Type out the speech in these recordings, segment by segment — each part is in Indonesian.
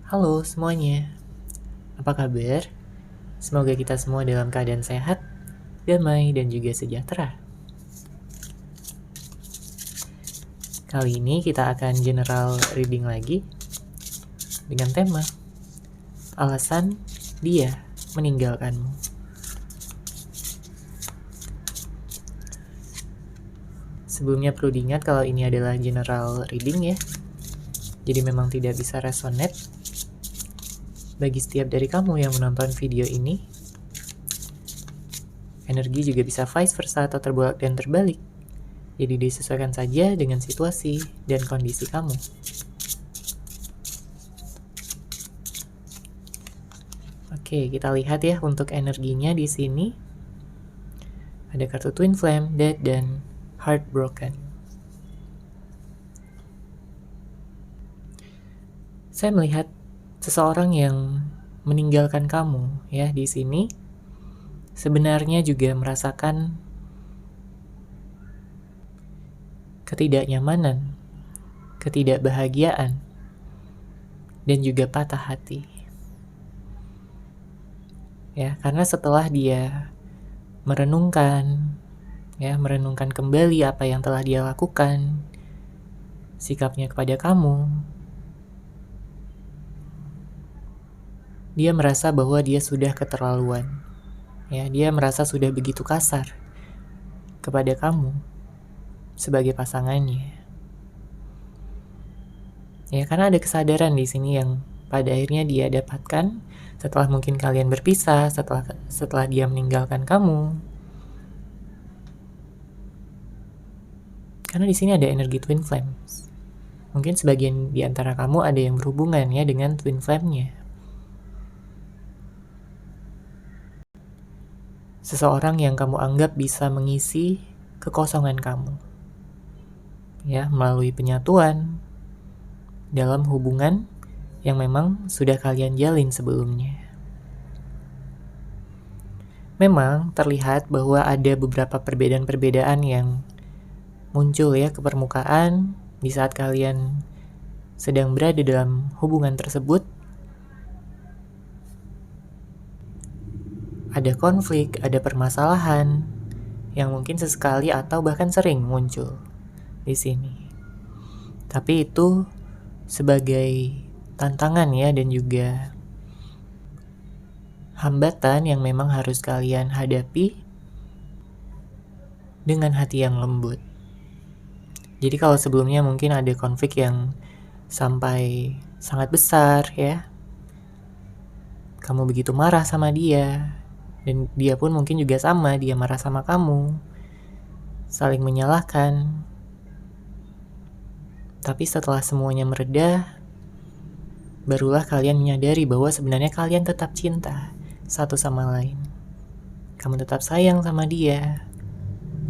Halo semuanya, apa kabar? Semoga kita semua dalam keadaan sehat, damai, dan juga sejahtera. Kali ini kita akan general reading lagi dengan tema alasan dia meninggalkanmu. Sebelumnya perlu diingat kalau ini adalah general reading ya, jadi memang tidak bisa resonate bagi setiap dari kamu yang menonton video ini. Energi juga bisa vice versa atau terbolak dan terbalik. Jadi disesuaikan saja dengan situasi dan kondisi kamu. Oke, kita lihat ya untuk energinya di sini. Ada kartu Twin Flame, Dead, dan Heartbroken. Saya melihat seseorang yang meninggalkan kamu ya di sini. Sebenarnya juga merasakan ketidaknyamanan, ketidakbahagiaan, dan juga patah hati. Ya, karena setelah dia merenungkan kembali apa yang telah dia lakukan, sikapnya kepada kamu, dia merasa bahwa dia sudah keterlaluan. Ya, dia merasa sudah begitu kasar kepada kamu sebagai pasangannya. Ya, karena ada kesadaran di sini yang pada akhirnya dia dapatkan setelah mungkin kalian berpisah, setelah dia meninggalkan kamu. Karena di sini ada energi twin flames. Mungkin sebagian di antara kamu ada yang berhubungan ya dengan twin flame-nya. Seseorang yang kamu anggap bisa mengisi kekosongan kamu. Ya, melalui penyatuan dalam hubungan yang memang sudah kalian jalin sebelumnya. Memang terlihat bahwa ada beberapa perbedaan-perbedaan yang muncul ya ke permukaan di saat kalian sedang berada dalam hubungan tersebut. Ada konflik, ada permasalahan yang mungkin sesekali atau bahkan sering muncul di sini. Tapi itu sebagai tantangan ya dan juga hambatan yang memang harus kalian hadapi dengan hati yang lembut. Jadi kalau sebelumnya mungkin ada konflik yang sampai sangat besar ya, kamu begitu marah sama dia, dan dia pun mungkin juga sama, dia marah sama kamu, saling menyalahkan. Tapi setelah semuanya mereda, barulah kalian menyadari bahwa sebenarnya kalian tetap cinta satu sama lain. Kamu tetap sayang sama dia,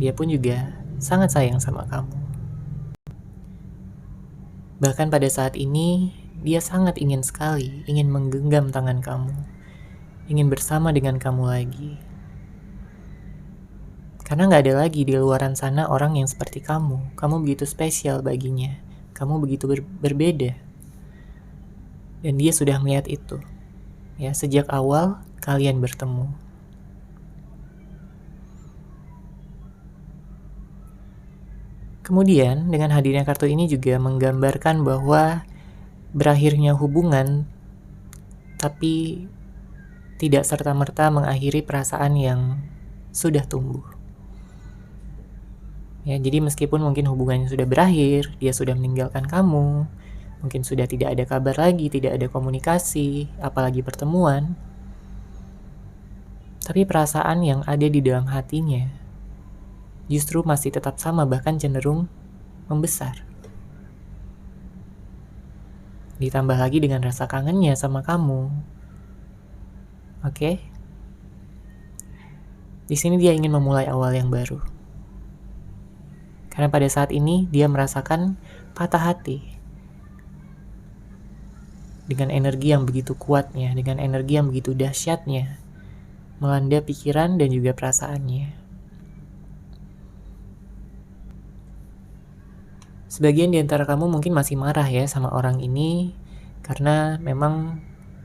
dia pun juga sangat sayang sama kamu. Bahkan pada saat ini, dia sangat ingin sekali, ingin menggenggam tangan kamu, ingin bersama dengan kamu lagi. Karena gak ada lagi di luaran sana orang yang seperti kamu. Kamu begitu spesial baginya, kamu begitu berbeda. Dan dia sudah melihat itu. Ya, sejak awal kalian bertemu. Kemudian, dengan hadirnya kartu ini juga menggambarkan bahwa berakhirnya hubungan, tapi tidak serta-merta mengakhiri perasaan yang sudah tumbuh. Ya, jadi meskipun mungkin hubungannya sudah berakhir, dia sudah meninggalkan kamu, mungkin sudah tidak ada kabar lagi, tidak ada komunikasi, apalagi pertemuan, tapi perasaan yang ada di dalam hatinya justru masih tetap sama, bahkan cenderung membesar. Ditambah lagi dengan rasa kangennya sama kamu. Oke? Di sini dia ingin memulai awal yang baru. Karena pada saat ini dia merasakan patah hati. Dengan energi yang begitu kuatnya, dengan energi yang begitu dahsyatnya, melanda pikiran dan juga perasaannya. Sebagian di antara kamu mungkin masih marah ya sama orang ini Karena memang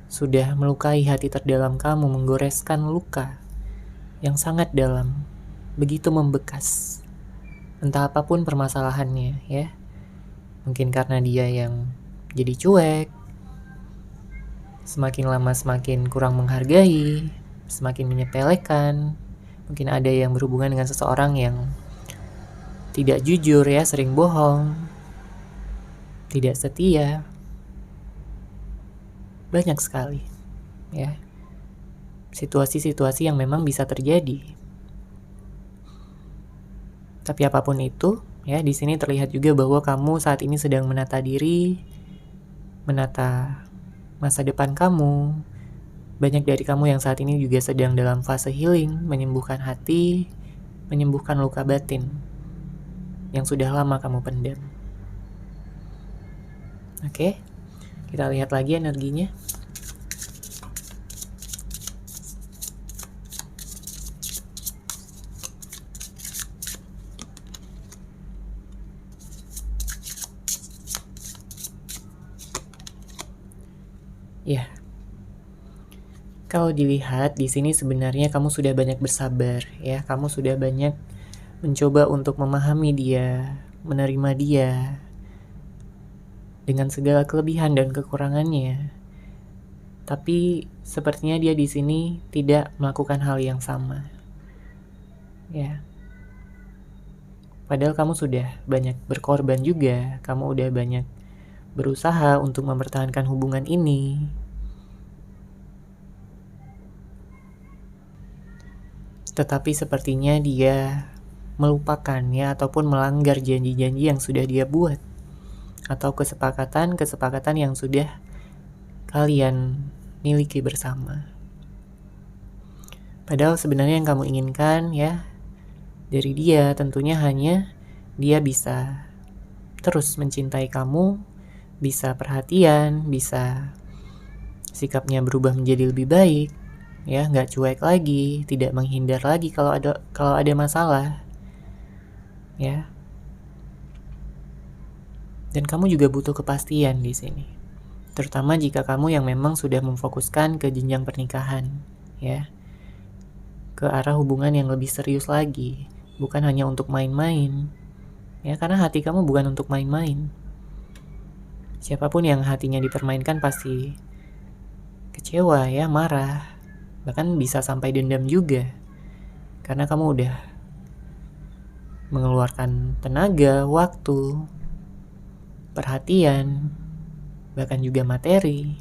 sudah melukai hati terdalam kamu, menggoreskan luka yang sangat dalam, begitu membekas. Entah apapun permasalahannya ya. Mungkin karena dia yang jadi cuek, semakin lama semakin kurang menghargai, semakin menyepelekan. Mungkin ada yang berhubungan dengan seseorang yang tidak jujur ya, sering bohong, tidak setia. Banyak sekali ya situasi-situasi yang memang bisa terjadi. Tapi apapun itu, ya di sini terlihat juga bahwa kamu saat ini sedang menata diri, menata masa depan kamu. Banyak dari kamu yang saat ini juga sedang dalam fase healing, menyembuhkan hati, menyembuhkan luka batin yang sudah lama kamu pendam. Oke, kita lihat lagi energinya. Ya, kalau dilihat di sini sebenarnya kamu sudah banyak bersabar ya, kamu sudah banyak mencoba untuk memahami dia, menerima dia dengan segala kelebihan dan kekurangannya. Tapi sepertinya dia di sini tidak melakukan hal yang sama. Ya. Padahal kamu sudah banyak berkorban juga, kamu udah banyak berusaha untuk mempertahankan hubungan ini. Tetapi sepertinya dia melupakan ya, ataupun melanggar janji-janji yang sudah dia buat, atau kesepakatan-kesepakatan yang sudah kalian miliki bersama. Padahal sebenarnya yang kamu inginkan ya dari dia tentunya hanya dia bisa terus mencintai kamu, bisa perhatian, bisa sikapnya berubah menjadi lebih baik, ya nggak cuek lagi, tidak menghindar lagi kalau ada masalah, ya. Dan kamu juga butuh kepastian di sini, terutama jika kamu yang memang sudah memfokuskan ke jenjang pernikahan, ya, ke arah hubungan yang lebih serius lagi, bukan hanya untuk main-main, ya, karena hati kamu bukan untuk main-main. Siapapun yang hatinya dipermainkan pasti kecewa ya, marah, bahkan bisa sampai dendam juga, karena kamu udah mengeluarkan tenaga, waktu, perhatian, bahkan juga materi.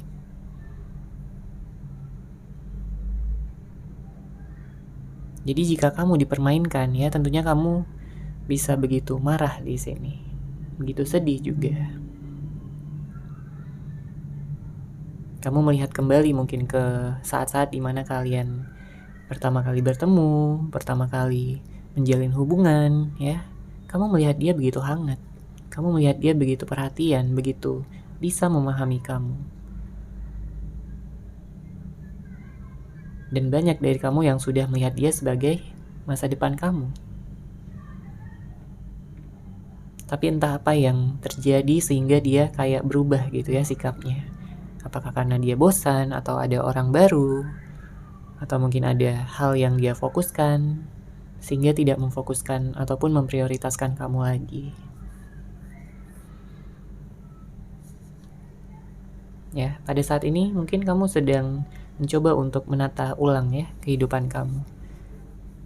Jadi jika kamu dipermainkan ya, tentunya kamu bisa begitu marah di sini, begitu sedih juga. Kamu melihat kembali mungkin ke saat-saat dimana kalian pertama kali bertemu, pertama kali menjalin hubungan, ya. Kamu melihat dia begitu hangat. Kamu melihat dia begitu perhatian, begitu bisa memahami kamu. Dan banyak dari kamu yang sudah melihat dia sebagai masa depan kamu. Tapi entah apa yang terjadi sehingga dia kayak berubah gitu ya sikapnya. Apakah karena dia bosan, atau ada orang baru, atau mungkin ada hal yang dia fokuskan, sehingga tidak memfokuskan ataupun memprioritaskan kamu lagi. Ya, pada saat ini mungkin kamu sedang mencoba untuk menata ulang ya kehidupan kamu.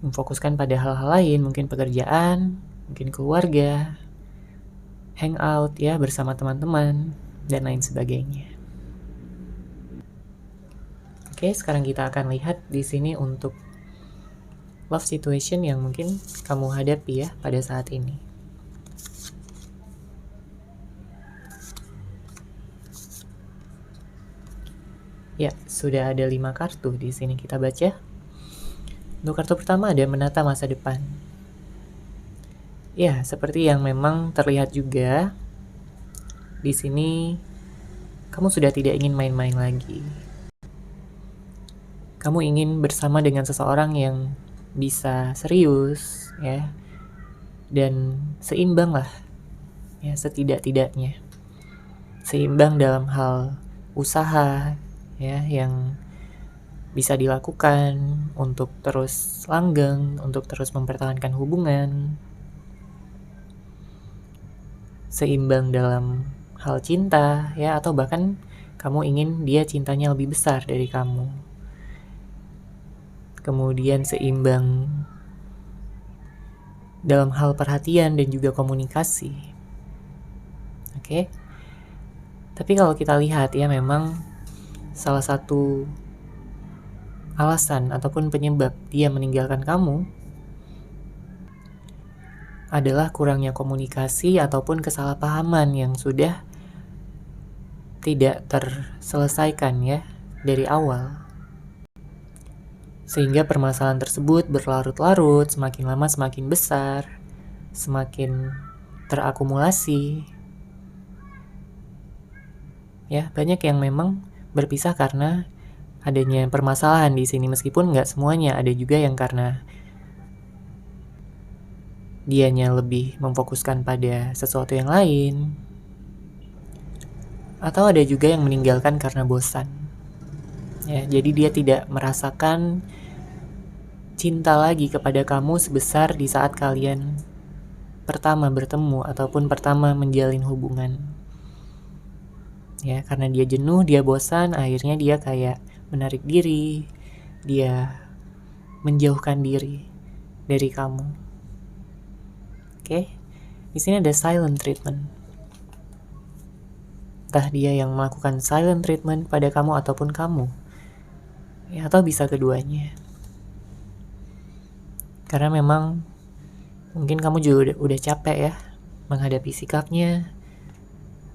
Memfokuskan pada hal-hal lain, mungkin pekerjaan, mungkin keluarga, hangout ya bersama teman-teman, dan lain sebagainya. Oke, sekarang kita akan lihat di sini untuk love situation yang mungkin kamu hadapi ya pada saat ini. Ya, sudah ada 5 kartu di sini kita baca. Untuk kartu pertama ada menata masa depan. Ya, seperti yang memang terlihat juga di sini, kamu sudah tidak ingin main-main lagi. Kamu ingin bersama dengan seseorang yang bisa serius ya, dan seimbang lah ya, setidak-tidaknya seimbang dalam hal usaha ya yang bisa dilakukan untuk terus langgeng, untuk terus mempertahankan hubungan, seimbang dalam hal cinta ya, atau bahkan kamu ingin dia cintanya lebih besar dari kamu. Kemudian seimbang dalam hal perhatian dan juga komunikasi. Oke. Tapi kalau kita lihat ya, memang salah satu alasan ataupun penyebab dia meninggalkan kamu adalah kurangnya komunikasi ataupun kesalahpahaman yang sudah tidak terselesaikan ya dari awal. Sehingga permasalahan tersebut berlarut-larut, semakin lama semakin besar, semakin terakumulasi. Ya, banyak yang memang berpisah karena adanya permasalahan di sini, meskipun nggak semuanya, ada juga yang karena dianya lebih memfokuskan pada sesuatu yang lain, atau ada juga yang meninggalkan karena bosan. Ya, jadi dia tidak merasakan cinta lagi kepada kamu sebesar di saat kalian pertama bertemu ataupun pertama menjalin hubungan. Ya, karena dia jenuh, dia bosan, akhirnya dia kayak menarik diri, dia menjauhkan diri dari kamu. Oke, di sini ada silent treatment. Entah dia yang melakukan silent treatment pada kamu ataupun kamu, ya, atau bisa keduanya. Karena memang mungkin kamu juga udah capek ya menghadapi sikapnya.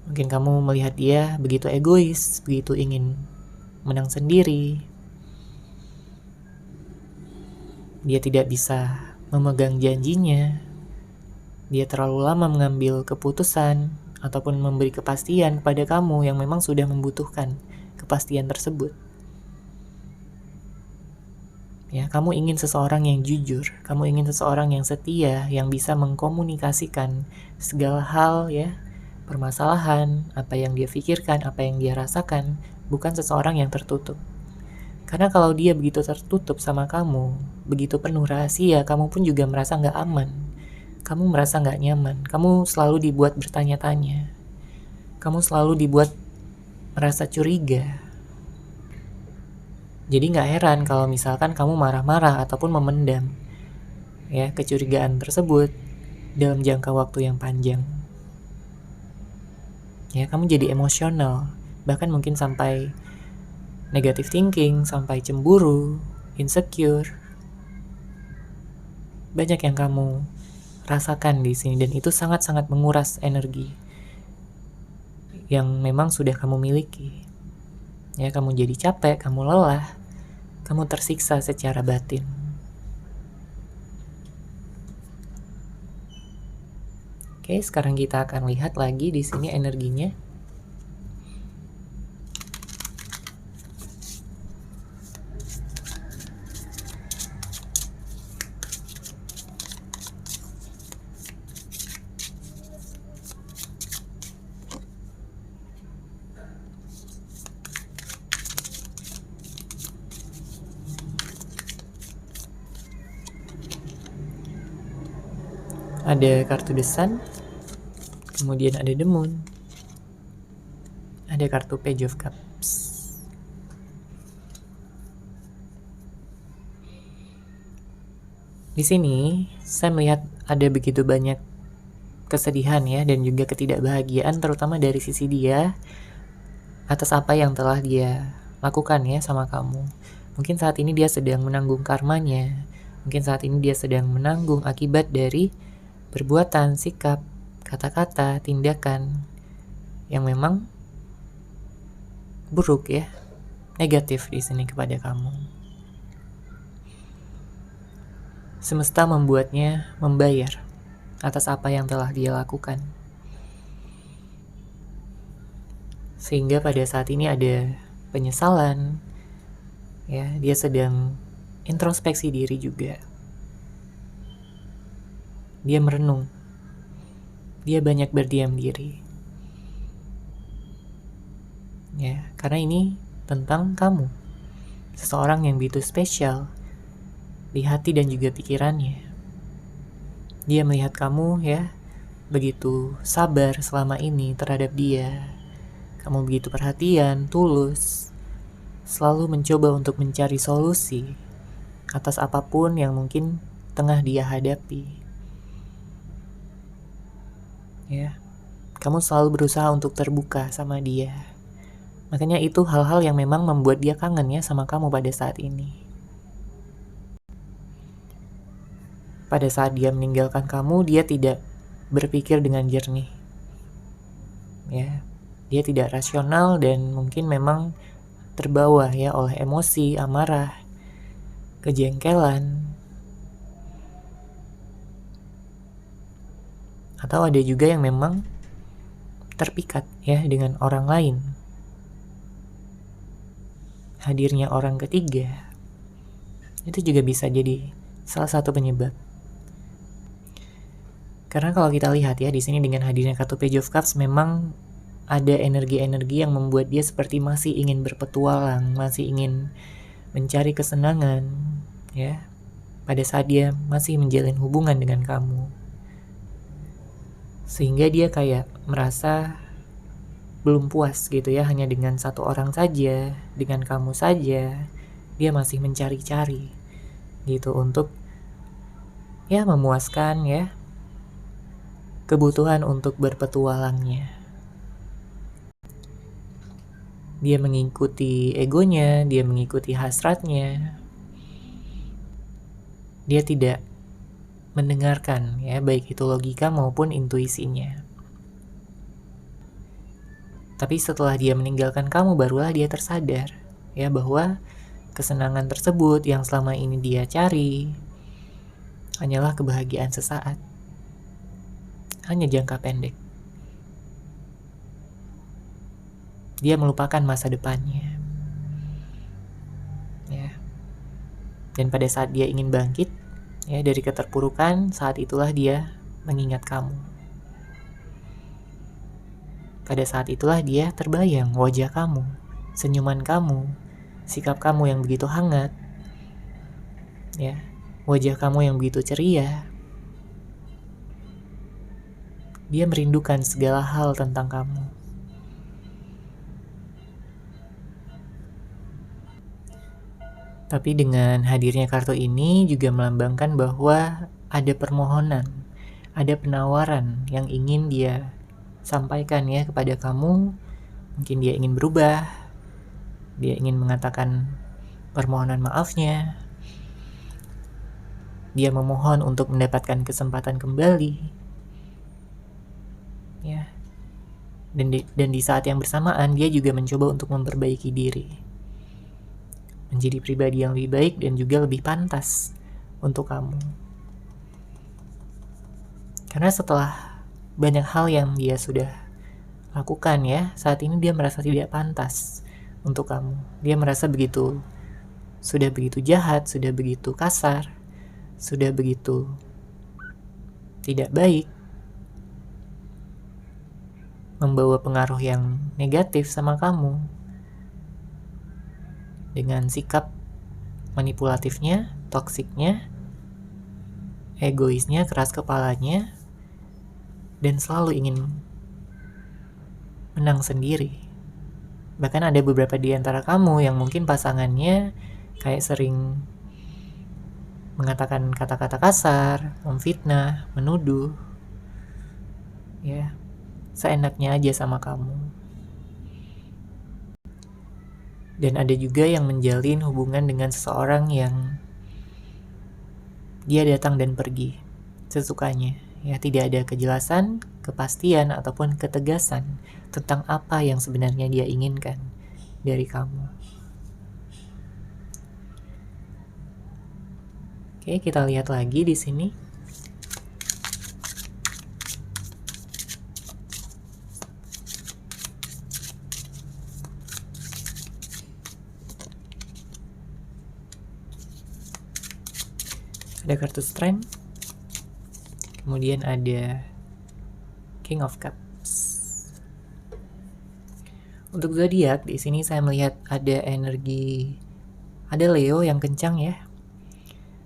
Mungkin kamu melihat dia begitu egois, begitu ingin menang sendiri. Dia tidak bisa memegang janjinya. Dia terlalu lama mengambil keputusan ataupun memberi kepastian pada kamu yang memang sudah membutuhkan kepastian tersebut. Ya, kamu ingin seseorang yang jujur, kamu ingin seseorang yang setia, yang bisa mengkomunikasikan segala hal ya, permasalahan, apa yang dia pikirkan, apa yang dia rasakan, bukan seseorang yang tertutup. Karena kalau dia begitu tertutup sama kamu, begitu penuh rahasia, kamu pun juga merasa nggak aman. Kamu merasa nggak nyaman, kamu selalu dibuat bertanya-tanya. Kamu selalu dibuat merasa curiga. Jadi nggak heran kalau misalkan kamu marah-marah ataupun memendam ya kecurigaan tersebut dalam jangka waktu yang panjang. Ya, kamu jadi emosional, bahkan mungkin sampai negative thinking, sampai cemburu, insecure. Banyak yang kamu rasakan di sini, dan itu sangat-sangat menguras energi yang memang sudah kamu miliki. Ya, kamu jadi capek, kamu lelah, kamu tersiksa secara batin. Oke, sekarang kita akan lihat lagi di sini energinya. Ada kartu The Sun, kemudian ada The Moon, ada kartu Page of Cups. Di sini saya melihat ada begitu banyak kesedihan ya, dan juga ketidakbahagiaan, terutama dari sisi dia atas apa yang telah dia lakukan ya sama kamu. Mungkin saat ini dia sedang menanggung karmanya, mungkin saat ini dia sedang menanggung akibat dari perbuatan, sikap, kata-kata, tindakan yang memang buruk ya, negatif di sini kepada kamu. Semesta membuatnya membayar atas apa yang telah dia lakukan. Sehingga pada saat ini ada penyesalan, ya, dia sedang introspeksi diri juga. Dia merenung, dia banyak berdiam diri. Ya, karena ini tentang kamu. Seseorang yang begitu spesial di hati dan juga pikirannya. Dia melihat kamu ya, begitu sabar selama ini terhadap dia. Kamu begitu perhatian, tulus, selalu mencoba untuk mencari solusi atas apapun yang mungkin tengah dia hadapi. Ya, kamu selalu berusaha untuk terbuka sama dia. Makanya itu hal-hal yang memang membuat dia kangen ya sama kamu pada saat ini. Pada saat dia meninggalkan kamu, dia tidak berpikir dengan jernih. Ya, dia tidak rasional dan mungkin memang terbawa ya oleh emosi, amarah, kejengkelan. Atau ada juga yang memang terpikat ya dengan orang lain. Hadirnya orang ketiga itu juga bisa jadi salah satu penyebab. Karena kalau kita lihat ya di sini dengan hadirnya kartu Page of Cups memang ada energi-energi yang membuat dia seperti masih ingin berpetualang, masih ingin mencari kesenangan ya. Pada saat dia masih menjalin hubungan dengan kamu. Sehingga dia kayak merasa belum puas gitu ya, hanya dengan satu orang saja, dengan kamu saja. Dia masih mencari-cari gitu untuk ya memuaskan ya kebutuhan untuk berpetualangnya. Dia mengikuti egonya, dia mengikuti hasratnya. Dia tidak mendengarkan ya, baik itu logika maupun intuisinya. Tapi setelah dia meninggalkan kamu, barulah dia tersadar ya bahwa kesenangan tersebut yang selama ini dia cari hanyalah kebahagiaan sesaat. Hanya jangka pendek. Dia melupakan masa depannya. Ya. Dan pada saat dia ingin bangkit ya dari keterpurukan, saat itulah dia mengingat kamu. Pada saat itulah dia terbayang wajah kamu, senyuman kamu, sikap kamu yang begitu hangat. Ya. Wajah kamu yang begitu ceria. Dia merindukan segala hal tentang kamu. Tapi dengan hadirnya kartu ini juga melambangkan bahwa ada permohonan, ada penawaran yang ingin dia sampaikan ya kepada kamu. Mungkin dia ingin berubah, dia ingin mengatakan permohonan maafnya, dia memohon untuk mendapatkan kesempatan kembali. Ya. Dan di saat yang bersamaan dia juga mencoba untuk memperbaiki diri. Menjadi pribadi yang lebih baik dan juga lebih pantas untuk kamu. Karena setelah banyak hal yang dia sudah lakukan ya, saat ini dia merasa tidak pantas untuk kamu. Dia merasa sudah begitu jahat, sudah begitu kasar, sudah begitu tidak baik, membawa pengaruh yang negatif sama kamu. Dengan sikap manipulatifnya, toksiknya, egoisnya, keras kepalanya, dan selalu ingin menang sendiri. Bahkan ada beberapa di antara kamu yang mungkin pasangannya kayak sering mengatakan kata-kata kasar, memfitnah, menuduh, ya, seenaknya aja sama kamu. Dan ada juga yang menjalin hubungan dengan seseorang yang dia datang dan pergi sesukanya. Ya, tidak ada kejelasan, kepastian, ataupun ketegasan tentang apa yang sebenarnya dia inginkan dari kamu. Oke, kita lihat lagi di sini. Ada kartu Strength, kemudian ada King of Cups. Untuk zodiak, di sini saya melihat ada Leo yang kencang ya.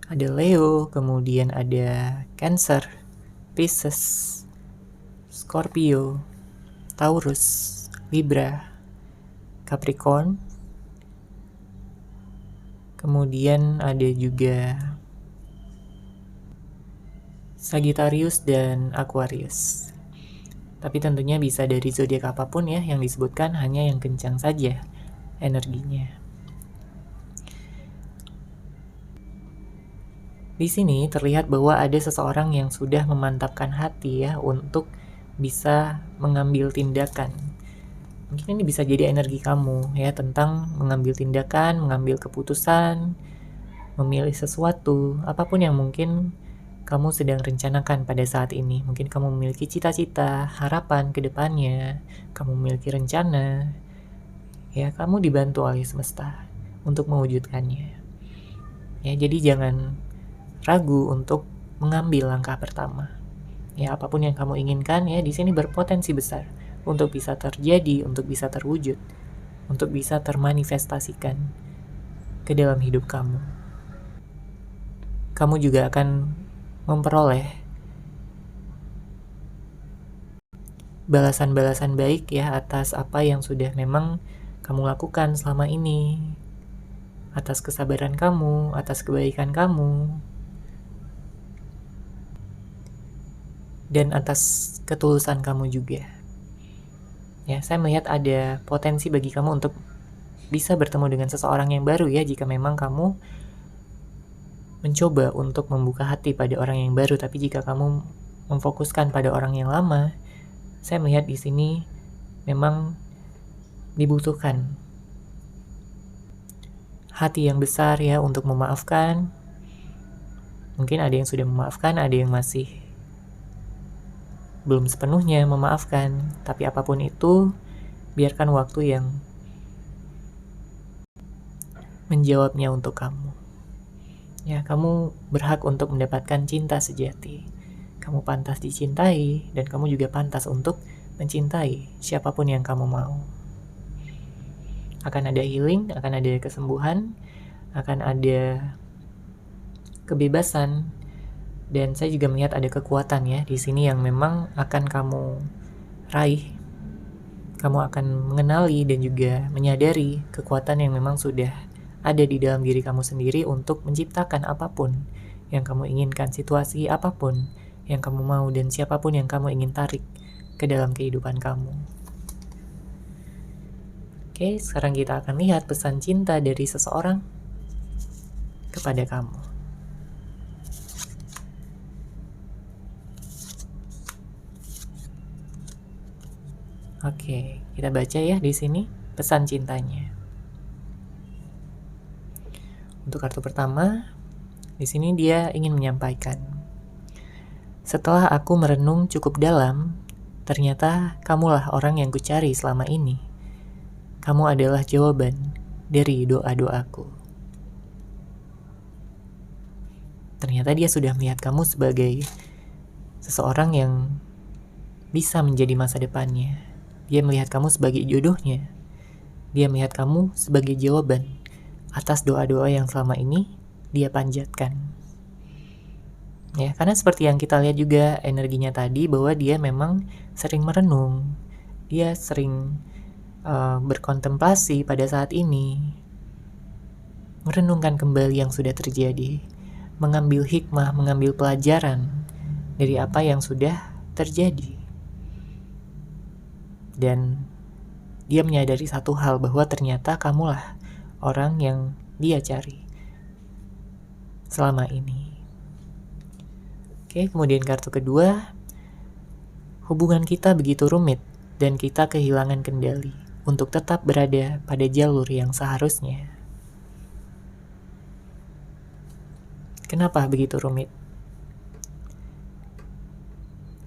Ada Leo, kemudian ada Cancer, Pisces, Scorpio, Taurus, Libra, Capricorn. Kemudian ada juga Sagittarius dan Aquarius. Tapi tentunya bisa dari zodiak apapun ya, yang disebutkan hanya yang kencang saja energinya. Di sini terlihat bahwa ada seseorang yang sudah memantapkan hati ya untuk bisa mengambil tindakan. Mungkin ini bisa jadi energi kamu ya, tentang mengambil tindakan, mengambil keputusan, memilih sesuatu, apapun yang mungkin kamu sedang rencanakan pada saat ini. Mungkin kamu memiliki cita-cita, harapan ke depannya, kamu memiliki rencana, ya kamu dibantu oleh semesta untuk mewujudkannya. Ya, jadi jangan ragu untuk mengambil langkah pertama. Ya, apapun yang kamu inginkan ya di sini berpotensi besar untuk bisa terjadi, untuk bisa terwujud, untuk bisa termanifestasikan ke dalam hidup kamu. Kamu juga akan memperoleh balasan-balasan baik ya atas apa yang sudah memang kamu lakukan selama ini, atas kesabaran kamu, atas kebaikan kamu, dan atas ketulusan kamu juga. Ya, saya melihat ada potensi bagi kamu untuk bisa bertemu dengan seseorang yang baru ya, jika memang kamu mencoba untuk membuka hati pada orang yang baru. Tapi jika kamu memfokuskan pada orang yang lama, saya melihat di sini memang dibutuhkan hati yang besar ya untuk memaafkan. Mungkin ada yang sudah memaafkan, ada yang masih belum sepenuhnya memaafkan. Tapi apapun itu, biarkan waktu yang menjawabnya untuk kamu. Ya, kamu berhak untuk mendapatkan cinta sejati. Kamu pantas dicintai, dan kamu juga pantas untuk mencintai siapapun yang kamu mau. Akan ada healing, akan ada kesembuhan, akan ada kebebasan, dan saya juga melihat ada kekuatan ya di sini yang memang akan kamu raih. Kamu akan mengenali dan juga menyadari kekuatan yang memang sudah ada di dalam diri kamu sendiri untuk menciptakan apapun yang kamu inginkan, situasi apapun yang kamu mau, dan siapapun yang kamu ingin tarik ke dalam kehidupan kamu. Oke, sekarang kita akan lihat pesan cinta dari seseorang kepada kamu. Oke, kita baca ya di sini pesan cintanya. Untuk kartu pertama, di sini dia ingin menyampaikan, setelah aku merenung cukup dalam, ternyata kamulah orang yang kucari selama ini. Kamu adalah jawaban dari doa-doaku. Ternyata dia sudah melihat kamu sebagai seseorang yang bisa menjadi masa depannya. Dia melihat kamu sebagai jodohnya. Dia melihat kamu sebagai jawaban atas doa-doa yang selama ini dia panjatkan. Ya, karena seperti yang kita lihat juga energinya tadi, bahwa dia memang sering merenung. Dia sering berkontemplasi pada saat ini. Merenungkan kembali yang sudah terjadi. Mengambil hikmah, mengambil pelajaran dari apa yang sudah terjadi. Dan dia menyadari satu hal, bahwa ternyata kamulah orang yang dia cari selama ini. Oke, kemudian kartu kedua, hubungan kita begitu rumit dan kita kehilangan kendali untuk tetap berada pada jalur yang seharusnya. Kenapa begitu rumit?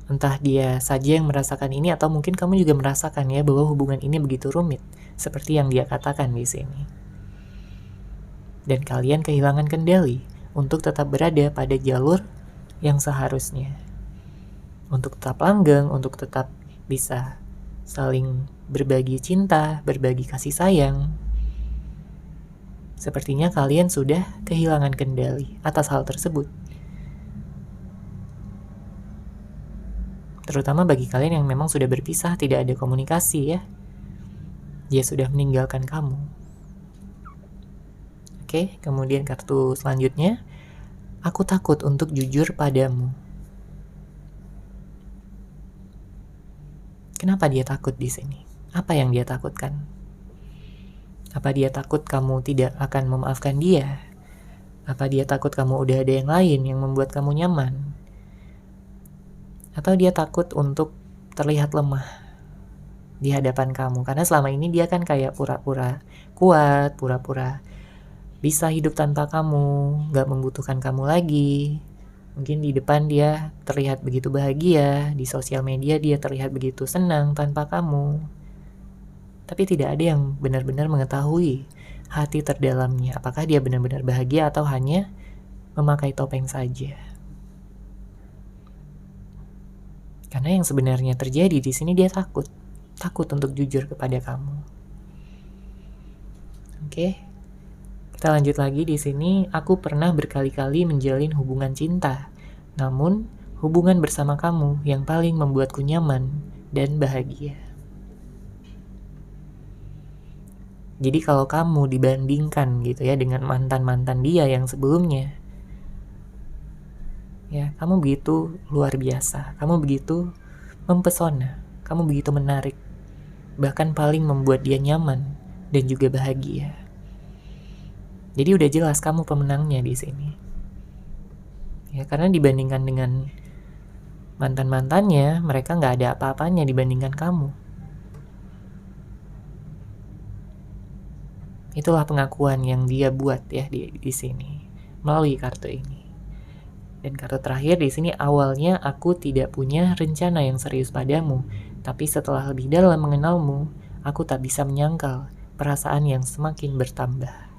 Entah dia saja yang merasakan ini, atau mungkin kamu juga merasakan ya bahwa hubungan ini begitu rumit, seperti yang dia katakan di sini. Dan kalian kehilangan kendali untuk tetap berada pada jalur yang seharusnya. Untuk tetap langgeng, untuk tetap bisa saling berbagi cinta, berbagi kasih sayang. Sepertinya kalian sudah kehilangan kendali atas hal tersebut. Terutama bagi kalian yang memang sudah berpisah, tidak ada komunikasi ya. Dia sudah meninggalkan kamu. Oke, kemudian kartu selanjutnya. Aku takut untuk jujur padamu. Kenapa dia takut di sini? Apa yang dia takutkan? Apa dia takut kamu tidak akan memaafkan dia? Apa dia takut kamu udah ada yang lain yang membuat kamu nyaman? Atau dia takut untuk terlihat lemah di hadapan kamu? Karena selama ini dia kan kayak pura-pura kuat, pura-pura bisa hidup tanpa kamu, gak membutuhkan kamu lagi. Mungkin di depan dia terlihat begitu bahagia, di sosial media dia terlihat begitu senang tanpa kamu. Tapi tidak ada yang benar-benar mengetahui hati terdalamnya. Apakah dia benar-benar bahagia atau hanya memakai topeng saja. Karena yang sebenarnya terjadi di sini dia takut untuk jujur kepada kamu. Oke. Kita lanjut lagi di sini. Aku pernah berkali-kali menjalin hubungan cinta, namun hubungan bersama kamu yang paling membuatku nyaman dan bahagia. Jadi kalau kamu dibandingkan gitu ya dengan mantan-mantan dia yang sebelumnya, ya kamu begitu luar biasa, kamu begitu mempesona, kamu begitu menarik, bahkan paling membuat dia nyaman dan juga bahagia. Jadi udah jelas kamu pemenangnya di sini. Ya, karena dibandingkan dengan mantan-mantannya, mereka nggak ada apa-apanya dibandingkan kamu. Itulah pengakuan yang dia buat ya di sini melalui kartu ini. Dan kartu terakhir di sini, awalnya aku tidak punya rencana yang serius padamu, tapi setelah lebih dalam mengenalmu, aku tak bisa menyangkal perasaan yang semakin bertambah.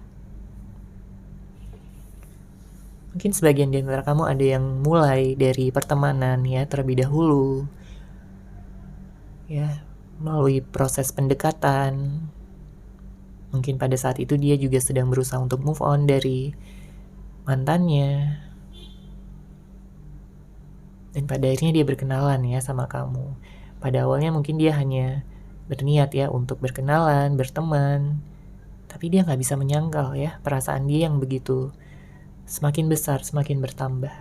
Mungkin sebagian di antara kamu ada yang mulai dari pertemanan ya terlebih dahulu, ya melalui proses pendekatan. Mungkin pada saat itu dia juga sedang berusaha untuk move on dari mantannya, dan pada akhirnya dia berkenalan ya sama kamu. Pada awalnya mungkin dia hanya berniat ya untuk berkenalan, berteman, tapi dia nggak bisa menyangkal ya perasaan dia yang begitu semakin besar, semakin bertambah.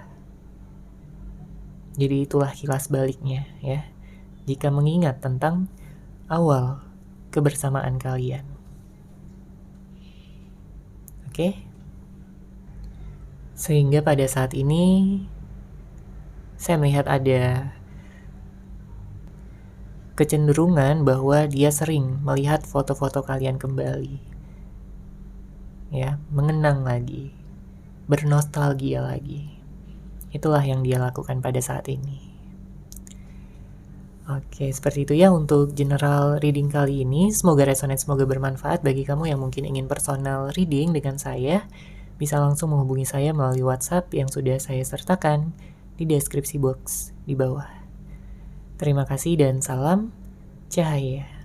Jadi itulah kilas baliknya ya, jika mengingat tentang awal kebersamaan kalian. Oke? Sehingga pada saat ini saya melihat ada kecenderungan bahwa dia sering melihat foto-foto kalian kembali. Ya, mengenang lagi, bernostalgia lagi. Itulah yang dia lakukan pada saat ini. Oke, seperti itu ya untuk general reading kali ini. Semoga resonate, semoga bermanfaat bagi kamu yang mungkin ingin personal reading dengan saya. Bisa langsung menghubungi saya melalui WhatsApp yang sudah saya sertakan di deskripsi box di bawah. Terima kasih dan salam cahaya.